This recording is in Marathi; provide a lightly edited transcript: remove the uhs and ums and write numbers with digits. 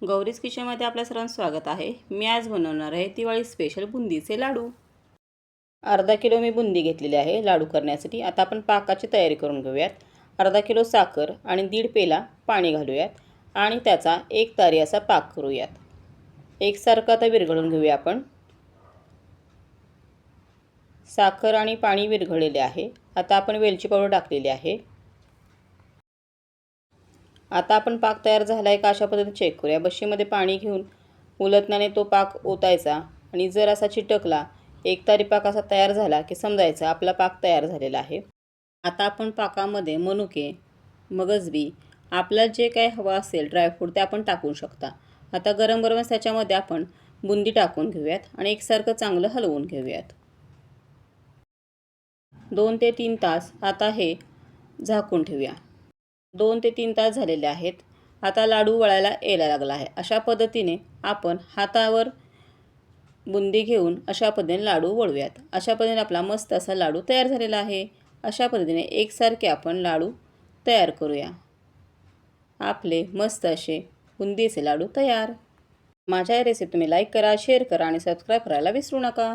गौरीज किचनमध्ये आपल्या सर्वांचं स्वागत आहे। मी आज बनवणार आहे दिवाळी स्पेशल बुंदीचे लाडू। अर्धा किलो मी बुंदी घेतलेली आहे लाडू करण्यासाठी। आता आपण पाकाची तयारी करून घेऊयात। अर्धा किलो साखर आणि 1.5 पेला पाणी घालूयात आणि त्याचा 1 तारी असा पाक करूयात। एकसारखं आता विरघळून घेऊया आपण। साखर आणि पाणी विरघळलेले आहे। आता आपण वेलची पावडर टाकलेली आहे। आता आपण पाक तयार झाला आहे का अशा पद्धतीने चेक करूया। बशीमध्ये पाणी घेऊन उलटण्याने तो पाक ओतायचा आणि जर असा चिटकला, एक तारी पाक असा तयार झाला की समजायचं आपला पाक तयार झालेला आहे। आता आपण पाकामध्ये मनुके, मगजबी, आपल्याला जे काही हवं असेल ड्रायफ्रूट ते आपण टाकू शकता। आता गरम गरम त्याच्यामध्ये आपण बुंदी टाकून घेऊयात आणि एकसारखं चांगलं हलवून घेऊयात। 2 ते 3 तास आता हे झाकून ठेवूया। 2 ते 3 तास झालेले आहेत। आता लाडू वळायला यायला लागला आहे। अशा पद्धतीने आपण हातावर बुंदी घेऊन अशा पद्धतीने लाडू वळूयात। अशा पद्धतीने आपला मस्त असा लाडू तयार झालेला आहे। अशा पद्धतीने एकसारखे आपण लाडू तयार करूया। आपले मस्त असे बुंदीचे लाडू तयार। माझ्या रेसिपी तुम्ही लाईक करा, शेअर करा आणि सबस्क्राईब करायला विसरू नका।